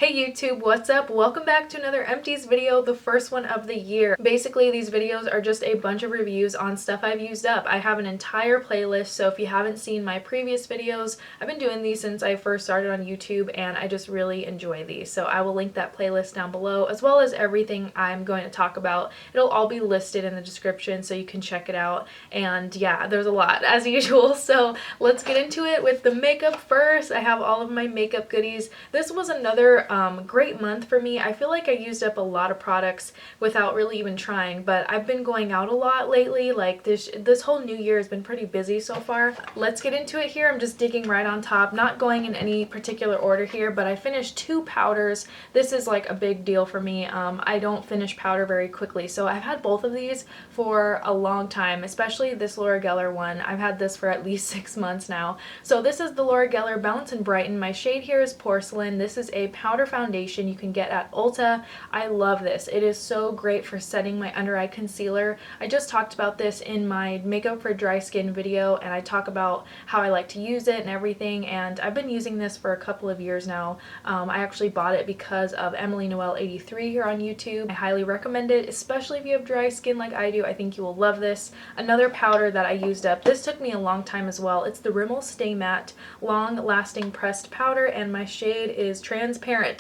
Hey YouTube, what's up? Welcome back to another Empties video, the first one of the year. Basically, these videos are just a bunch of reviews on stuff I've used up. I have an entire playlist, so if you haven't seen my previous videos, I've been doing these since I first started on YouTube, and I just really enjoy these. So I will link that playlist down below, as well as everything I'm going to talk about. It'll all be listed in the description, so you can check it out. And yeah, there's a lot, as usual. So let's get into it with the makeup first. I have all of my makeup goodies. This was another great month for me. I feel like I used up a lot of products without really even trying, but I've been going out a lot lately. Like this whole new year has been pretty busy so far. Let's get into it here. I'm just digging right on top, not going in any particular order here, but I finished 2 powders. This is like a big deal for me. I don't finish powder very quickly, so I've had both of these for a long time, especially this Laura Geller one. I've had this for at least 6 months now. So this is the Laura Geller Balance and Brighten. My shade here is Porcelain. This is a powder foundation you can get at Ulta. I love this. It is so great for setting my under eye concealer. I just talked about this in my makeup for dry skin video, and I talk about how I like to use it and everything, and I've been using this for a couple of years now. I actually bought it because of Emily Noel 83 here on YouTube. I highly recommend it, especially if you have dry skin like I do. I think you will love this. Another powder that I used up, this took me a long time as well. It's the Rimmel Stay Matte Long Lasting Pressed Powder, and my shade is Transparent.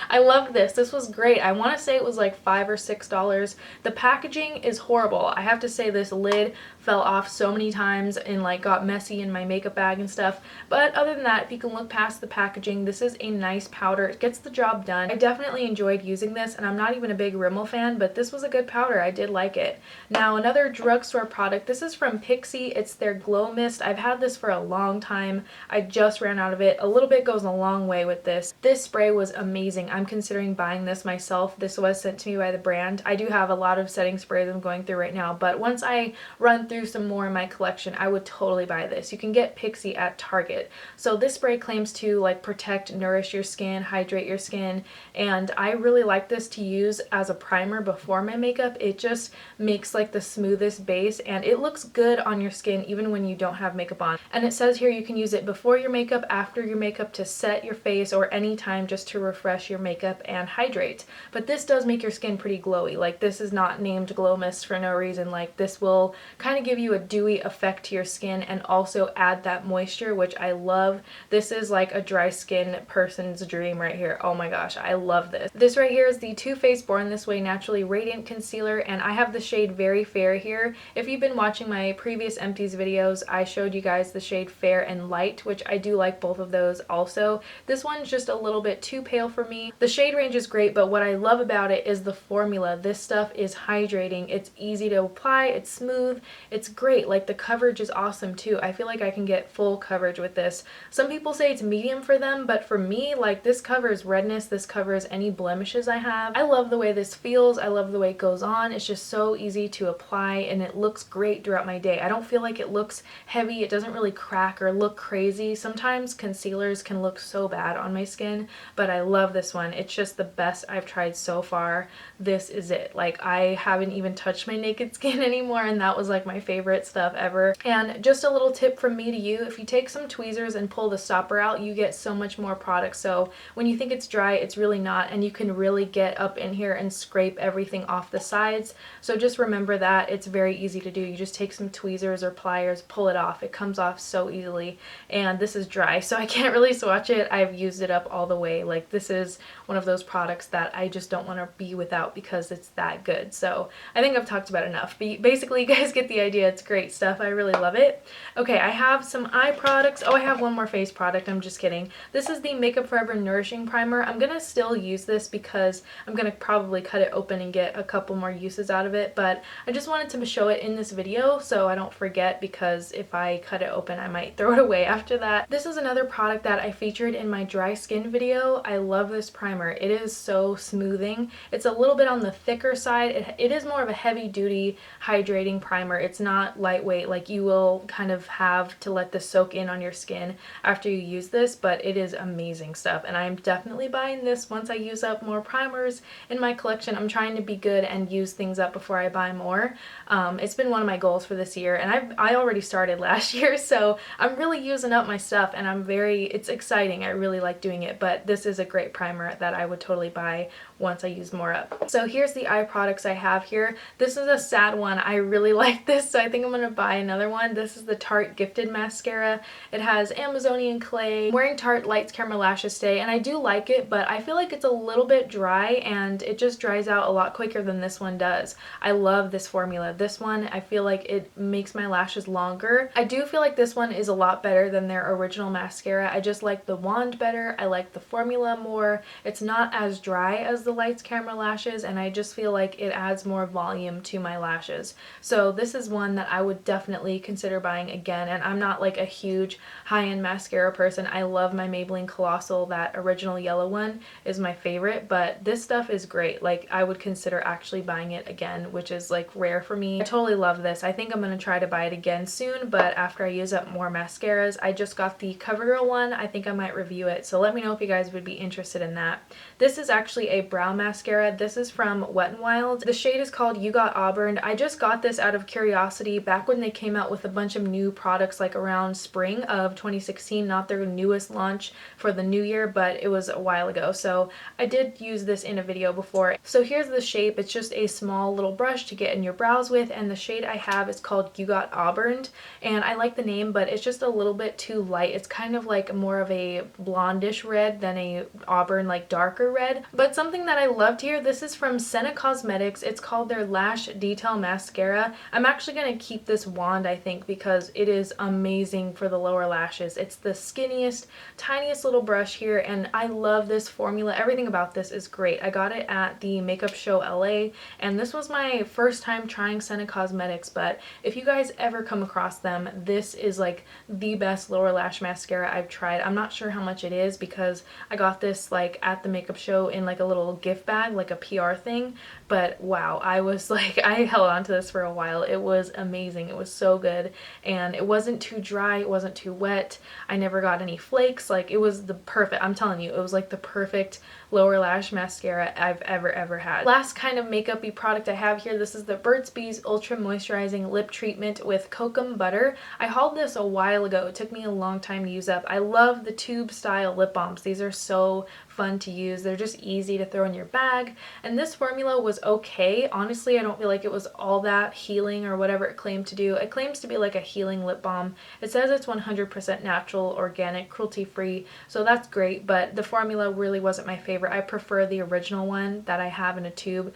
I love this. This was great. I want to say it was like $5 or $6. The packaging is horrible. I have to say this lid fell off so many times and like got messy in my makeup bag and stuff, but other than that, if you can look past the packaging, this is a nice powder. It gets the job done. I definitely enjoyed using this, and I'm not even a big Rimmel fan, but this was a good powder. I did like it. Now another drugstore product. This is from Pixi. It's their Glow Mist. I've had this for a long time. I just ran out of it. A little bit goes a long way with this. This spray was amazing. I'm considering buying this myself. This was sent to me by the brand. I do have a lot of setting sprays I'm going through right now, but once I run through some more in my collection, I would totally buy this. You can get Pixi at Target. So this spray claims to like protect, nourish your skin, hydrate your skin, and I really like this to use as a primer before my makeup. It just makes like the smoothest base, and it looks good on your skin even when you don't have makeup on. And it says here you can use it before your makeup, after your makeup, to set your face, or anytime just to refresh your makeup and hydrate. But this does make your skin pretty glowy. Like, this is not named Glow Mist for no reason. Like, this will kind of give you a dewy effect to your skin and also add that moisture, which I love. This is like a dry skin person's dream right here. Oh my gosh, I love this. This right here is the Too Faced Born This Way Naturally Radiant Concealer, and I have the shade Very Fair here. If you've been watching my previous Empties videos, I showed you guys the shade Fair and Light, which I do like both of those also. This one's just a little bit too pale for me. The shade range is great, but what I love about it is the formula. This stuff is hydrating. It's easy to apply. It's smooth. It's great. Like, the coverage is awesome too. I feel like I can get full coverage with this. Some people say it's medium for them, but for me, like, this covers redness. This covers any blemishes I have. I love the way this feels. I love the way it goes on. It's just so easy to apply, and it looks great throughout my day. I don't feel like it looks heavy. It doesn't really crack or look crazy. Sometimes concealers can look so bad on my skin, but I love this one. It's just the best I've tried so far. This is it. Like, I haven't even touched my naked skin anymore, and that was like my favorite stuff ever. And just a little tip from me to you, if you take some tweezers and pull the stopper out, you get so much more product. So when you think it's dry, it's really not, and you can really get up in here and scrape everything off the sides. So just remember that. It's very easy to do. You just take some tweezers or pliers, pull it off. It comes off so easily, and this is dry, so I can't really swatch it. I've used it up all the way. Like, this is one of those products that I just don't want to be without because it's that good. So I think I've talked about enough, but basically you guys get the idea. It's great stuff. I really love it. Okay, I have some eye products. Oh, I have one more face product. I'm just kidding. This is the Makeup Forever Nourishing Primer. I'm gonna still use this because I'm gonna probably cut it open and get a couple more uses out of it, but I just wanted to show it in this video so I don't forget, because if I cut it open I might throw it away after that. This is another product that I featured in my dry skin video. I love this primer. It is so smoothing. It's a little bit on the thicker side. It is more of a heavy duty hydrating primer. It's not lightweight. Like, you will kind of have to let this soak in on your skin after you use this, but it is amazing stuff. And I'm definitely buying this once I use up more primers in my collection. I'm trying to be good and use things up before I buy more. It's been one of my goals for this year, and I already started last year, so I'm really using up my stuff, and it's exciting. I really like doing it, but this is a great primer that I would totally buy once I use more up. So here's the eye products I have here. This is a sad one. I really like this, so I think I'm gonna buy another one. This is the Tarte Gifted Mascara. It has Amazonian clay. I'm wearing Tarte Lights Camera Lashes today, and I do like it, but I feel like it's a little bit dry, and it just dries out a lot quicker than this one does. I love this formula. This one, I feel like it makes my lashes longer. I do feel like this one is a lot better than their original mascara. I just like the wand better. I like the formula more. It's not as dry as the Lights Camera Lashes, and I just feel like it adds more volume to my lashes. So this is one that I would definitely consider buying again, and I'm not like a huge high-end mascara person. I love my Maybelline Colossal. That original yellow one is my favorite, but this stuff is great. Like, I would consider actually buying it again, which is like rare for me. I totally love this. I think I'm gonna try to buy it again soon, but after I use up more mascaras. I just got the CoverGirl one. I think I might review it, so let me know if you guys would be interested in that. This is actually a brow mascara. This is from Wetnwild. The shade is called You Got Auburn. I just got this out of curiosity back when they came out with a bunch of new products, like around spring of 2016, not their newest launch for the new year, but it was a while ago, so I did use this in a video before. So here's the shape. It's just a small little brush to get in your brows with, and the shade I have is called You Got Auburn, and I like the name, but it's just a little bit too light. It's kind of like more of a blondish red than a auburn, like darker red. But something that I loved here, this is from Senna Cosmetics. It's called their Lash Detail Mascara. I'm actually going to keep this wand, I think, because it is amazing for the lower lashes. It's the skinniest, tiniest little brush here, and I love this formula. Everything about this is great. I got it at the Makeup Show LA, and this was my first time trying Senna Cosmetics, but if you guys ever come across them, this is like the best lower lash mascara I've tried. I'm not sure how much it is because I got this like at the makeup show in like a little gift bag, like a PR thing, but wow, I was like, I held on to this for a while. It was amazing. It was so good, and it wasn't too dry, it wasn't too wet. I never got any flakes. Like, it was the perfect, I'm telling you, it was like the perfect lower lash mascara I've ever had. Last kind of makeup-y product I have here, this is the Burt's Bees Ultra Moisturizing Lip Treatment with Kokum Butter. I hauled this a while ago. It took me a long time to use up. I love the tube style lip balms. These are so fun to use. They're just easy to throw in your bag, and this formula was okay. Honestly, I don't feel like it was all that healing or whatever it claimed to do. It claims to be like a healing lip balm. It says it's 100% natural, organic, cruelty-free, so that's great, but the formula really wasn't my favorite. I prefer the original one that I have in a tube.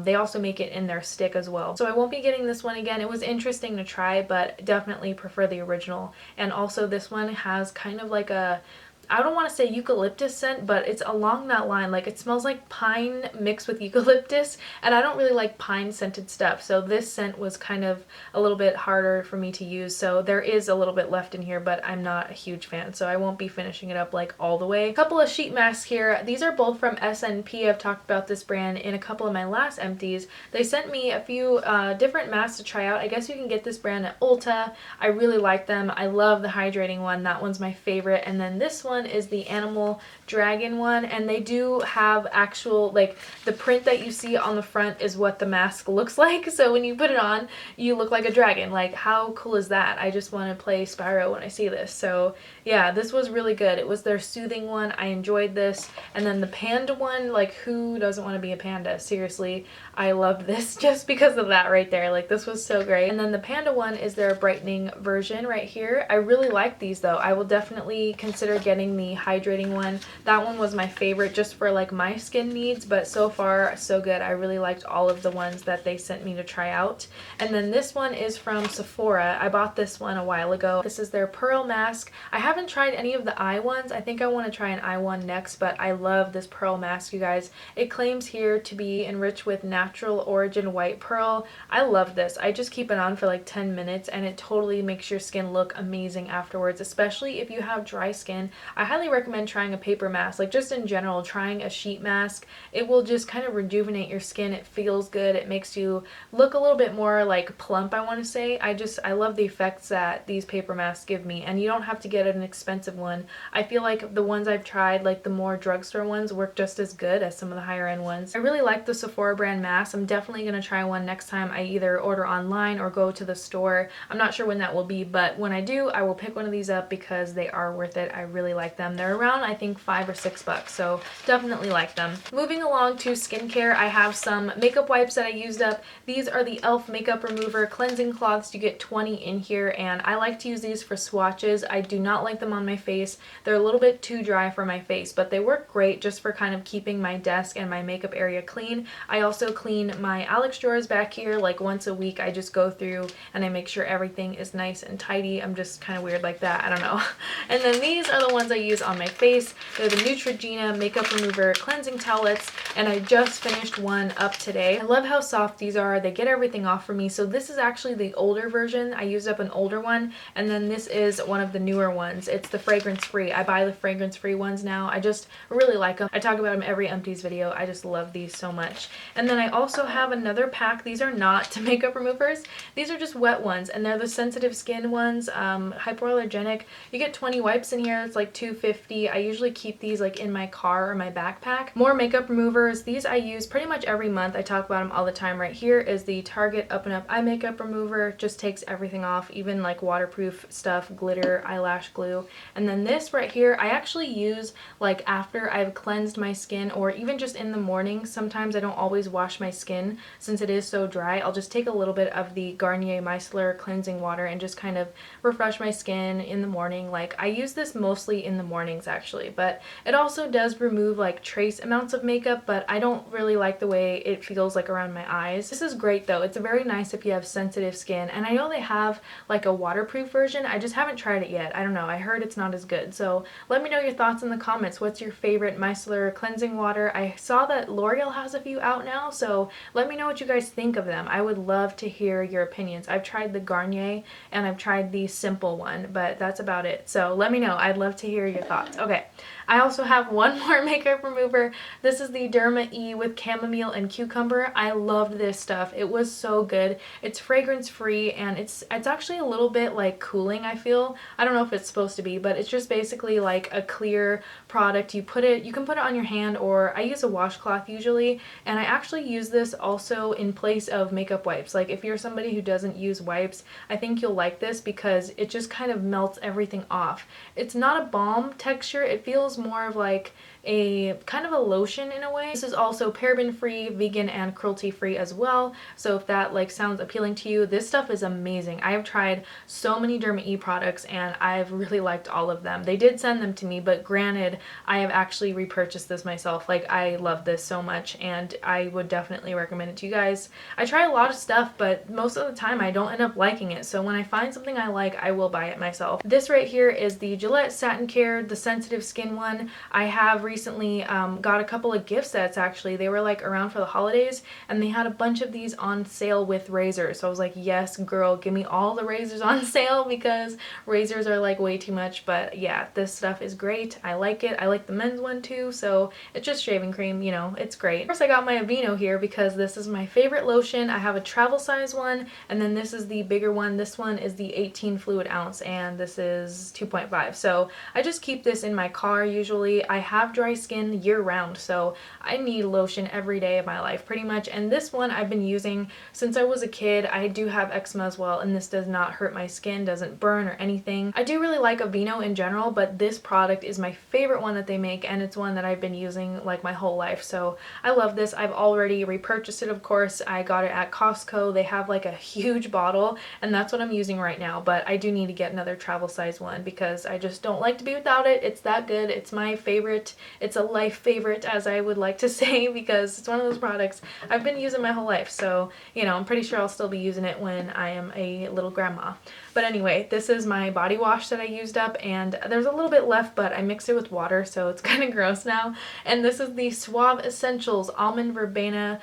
They also make it in their stick as well, so I won't be getting this one again. It was interesting to try, but definitely prefer the original. And also this one has kind of like a, I don't want to say eucalyptus scent, but it's along that line. Like, it smells like pine mixed with eucalyptus, and I don't really like pine scented stuff, so this scent was kind of a little bit harder for me to use. So there is a little bit left in here, but I'm not a huge fan, so I won't be finishing it up like all the way. A couple of sheet masks here. These are both from SNP. I've talked about this brand in a couple of my last empties. They sent me a few different masks to try out. I guess you can get this brand at Ulta. I really like them. I love the hydrating one. That one's my favorite. And then this one is the Animal Dragon one, and they do have actual, like, the print that you see on the front is what the mask looks like, so when you put it on you look like a dragon. Like, how cool is that? I just want to play Spyro when I see this. So yeah, this was really good. It was their soothing one. I enjoyed this. And then the panda one, like, who doesn't want to be a panda? Seriously, I loved this just because of that right there. Like, this was so great. And then the panda one is their brightening version right here. I really like these though. I will definitely consider getting the hydrating one. That one was my favorite just for like my skin needs, but so far so good. I really liked all of the ones that they sent me to try out. And then this one is from Sephora. I bought this one a while ago. This is their pearl mask. I haven't tried any of the eye ones. I think I want to try an eye one next, but I love this pearl mask, you guys. It claims here to be enriched with natural origin white pearl. I love this. I just keep it on for like 10 minutes and it totally makes your skin look amazing afterwards, especially if you have dry skin. I highly recommend trying a paper mask. Like just in general, trying a sheet mask, it will just kind of rejuvenate your skin. It feels good. It makes you look a little bit more like plump, I want to say. I love the effects that these paper masks give me, and you don't have to get an expensive one. I feel like the ones I've tried, like the more drugstore ones, work just as good as some of the higher end ones. I really like the Sephora brand mask. I'm definitely going to try one next time I either order online or go to the store. I'm not sure when that will be, but when I do, I will pick one of these up because they are worth it. I really like them. They're around, I think, $5 or $6, so definitely like them. Moving along to skincare, I have some makeup wipes that I used up. These are the e.l.f. Makeup Remover Cleansing Cloths. You get 20 in here, and I like to use these for swatches. I do not like them on my face. They're a little bit too dry for my face, but they work great just for kind of keeping my desk and my makeup area clean. I also clean my Alex drawers back here like once a week. I just go through and I make sure everything is nice and tidy. I'm just kind of weird like that. I don't know. And then these are the ones I use on my face. They're the Neutrogena Makeup Remover Cleansing Towelettes, and I just finished one up today. I love how soft these are. They get everything off for me. So this is actually the older version. I used up an older one, and then this is one of the newer ones. It's the fragrance free. I buy the fragrance free ones now. I just really like them. I talk about them every Empties video. I just love these so much. And then I also have another pack. These are not makeup removers. These are just wet ones, and they're the sensitive skin ones, hypoallergenic. You get 20 wipes in here. It's like $2.50. I usually keep these like in my car or my backpack. More makeup removers. These I use pretty much every month. I talk about them all the time. Right here is the Target Up and Up Eye Makeup Remover. Just takes everything off, even like waterproof stuff, glitter, eyelash glue. And then this right here, I actually use like after I've cleansed my skin, or even just in the morning. Sometimes I don't always wash my skin since it is so dry. I'll just take a little bit of the Garnier Micellar cleansing water and just kind of refresh my skin in the morning. Like I use this mostly in the mornings actually, but it also does remove like trace amounts of makeup, but I don't really like the way it feels like around my eyes. This is great though. It's very nice if you have sensitive skin, and I know they have like a waterproof version. I just haven't tried it yet. I don't know. I heard it's not as good. So let me know your thoughts in the comments. What's your favorite micellar cleansing water? I saw that L'Oreal has a few out now, so let me know what you guys think of them. I would love to hear your opinions. I've tried the Garnier and I've tried the simple one, but that's about it. So let me know. I'd love to hear your thoughts. Okay. I also have one more makeup remover. This is the Derma E with chamomile and cucumber. I loved this stuff. It was so good. It's fragrance free, and it's actually a little bit like cooling, I feel. I don't know if it's supposed to be, but it's just basically like a clear product. You can put it on your hand, or I use a washcloth usually, and I actually use this also in place of makeup wipes. Like if you're somebody who doesn't use wipes, I think you'll like this because it just kind of melts everything off. It's not a balm texture. It feels more of like a kind of a lotion in a way. This is also paraben free, vegan, and cruelty free as well. So if that like sounds appealing to you, this stuff is amazing. I have tried so many Derma E products and I've really liked all of them. They did send them to me, but granted, I have actually repurchased this myself. Like I love this so much and I would definitely recommend it to you guys. I try a lot of stuff, but most of the time I don't end up liking it. So when I find something I like, I will buy it myself. This right here is the Gillette Satin Care, the sensitive skin one. I have recently got a couple of gift sets actually. They were like around for the holidays and they had a bunch of these on sale with razors. So I was like, yes girl, give me all the razors on sale because razors are like way too much. But yeah, this stuff is great. I like it. I like the men's one too. So it's just shaving cream, you know, it's great. Of course I got my Aveeno here because this is my favorite lotion. I have a travel size one, and then this is the bigger one. This one is the 18 fluid ounce and this is 2.5. So I just keep this in my car usually. I have dry skin year round, so I need lotion every day of my life pretty much, and this one I've been using since I was a kid. I do have eczema as well, and this does not hurt my skin, doesn't burn or anything. I do really like Aveeno in general, but this product is my favorite one that they make, and it's one that I've been using like my whole life, so I love this. I've already repurchased it, of course. I got it at Costco. They have like a huge bottle, and that's what I'm using right now, but I do need to get another travel size one because I just don't like to be without it. It's that good. It's my favorite It's a life favorite, as I would like to say, because it's one of those products I've been using my whole life. So, you know, I'm pretty sure I'll still be using it when I am a little grandma. But anyway, this is my body wash that I used up, and there's a little bit left, but I mixed it with water, so it's kind of gross now. And this is the Suave Essentials Almond Verbena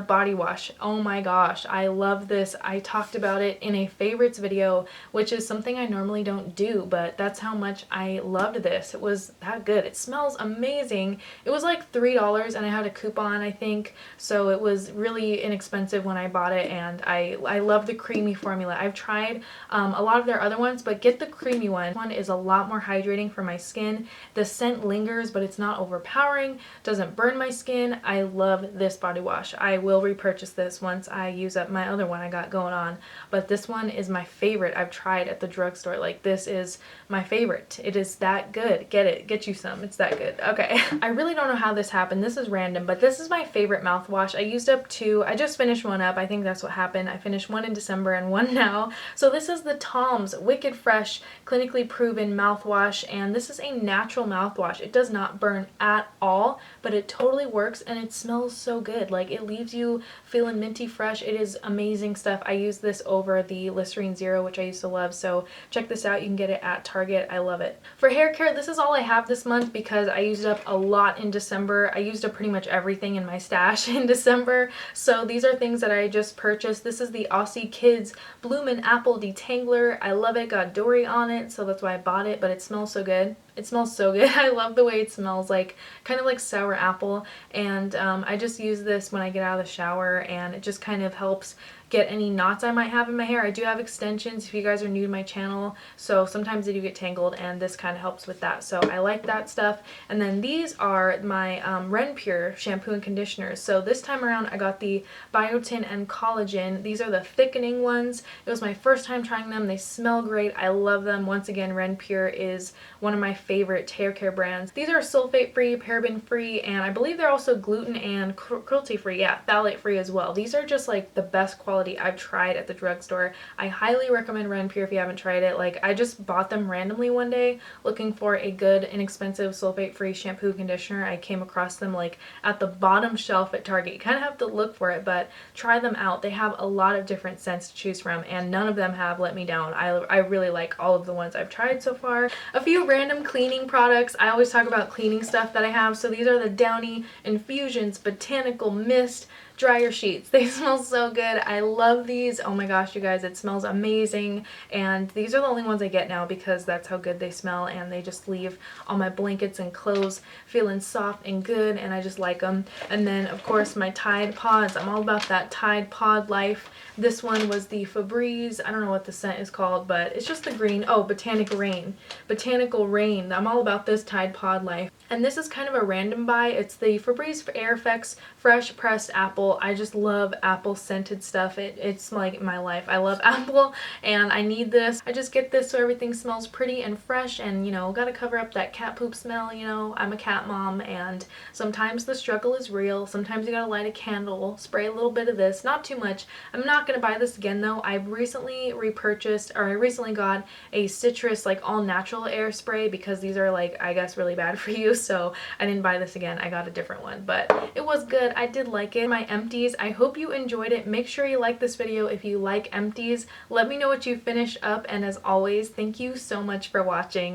Body Wash. Oh my gosh, I love this. I talked about it in a favorites video, which is something I normally don't do, but that's how much I loved this. It was that good. It smells amazing. It was like $3 and I had a coupon, I think, so it was really inexpensive when I bought it, and I love the creamy formula. I've tried a lot of their other ones, but get the creamy one. This one is a lot more hydrating for my skin. The scent lingers, but it's not overpowering, doesn't burn my skin. I love this body wash. I will repurchase this once I use up my other one I got going on, but this one is my favorite I've tried at the drugstore. Like, this is my favorite. It is that good. Get it. Get you some. It's that good. Okay. I really don't know how this happened. This is random, but this is my favorite mouthwash. I used up two. I just finished one up. I think that's what happened. I finished one in December and one now. So this is the Tom's Wicked Fresh Clinically Proven Mouthwash, and this is a natural mouthwash. It does not burn at all, but it totally works, and it smells so good. Like, it leaves you feeling minty fresh. It is amazing stuff. I use this over the Listerine Zero, which I used to love, so check this out. You can get it at Target. I love it. For hair care, this is all I have this month because I used up a lot in December. I used up pretty much everything in my stash in December, so these are things that I just purchased. This is the Aussie Kids Bloomin' Apple Detangler. I love it. Got Dory on it, so that's why I bought it, but it smells so good. It smells so good. I love the way it smells, like kind of like sour apple, and I just use this when I get out of the shower, and it just kind of helps get any knots I might have in my hair. I do have extensions if you guys are new to my channel, so sometimes they do get tangled, and this kind of helps with that, so I like that stuff. And then these are my RenPure shampoo and conditioners. So this time around I got the Biotin and Collagen. These are the thickening ones. It was my first time trying them. They smell great. I love them. Once again, RenPure is one of my favorite hair care brands. These are sulfate free, paraben free, and I believe they're also gluten and cruelty free. Yeah, phthalate free as well. These are just like the best quality I've tried at the drugstore. I highly recommend RenPure if you haven't tried it. Like, I just bought them randomly one day looking for a good, inexpensive, sulfate free shampoo conditioner. I came across them like at the bottom shelf at Target. You kind of have to look for it, but try them out. They have a lot of different scents to choose from, and none of them have let me down. I really like all of the ones I've tried so far. A few random cleaning products. I always talk about cleaning stuff that I have. So these are the Downy Infusions Botanical Mist dryer sheets. They smell so good. I love these. Oh my gosh, you guys, it smells amazing. And these are the only ones I get now because that's how good they smell, and they just leave all my blankets and clothes feeling soft and good, and I just like them. And then of course my Tide Pods. I'm all about that Tide Pod life. This one was the Febreeze. I don't know what the scent is called, but it's just the green. Oh, Botanical Rain. I'm all about this Tide Pod life. And this is kind of a random buy. It's the Febreeze Air Effects Fresh Pressed Apple. I just love apple scented stuff. It's like my life. I love apple, and I need this. I just get this so everything smells pretty and fresh, and you know, gotta cover up that cat poop smell. You know, I'm a cat mom, and sometimes the struggle is real. Sometimes you gotta light a candle, spray a little bit of this, not too much. I'm not gonna buy this again though. I recently got a citrus, like all natural air spray, because these are like, I guess, really bad for you, so I didn't buy this again. I got a different one, but it was good. I did like it. My Empties. I hope you enjoyed it. Make sure you like this video if you like Empties. Let me know what you finished up, and as always, thank you so much for watching.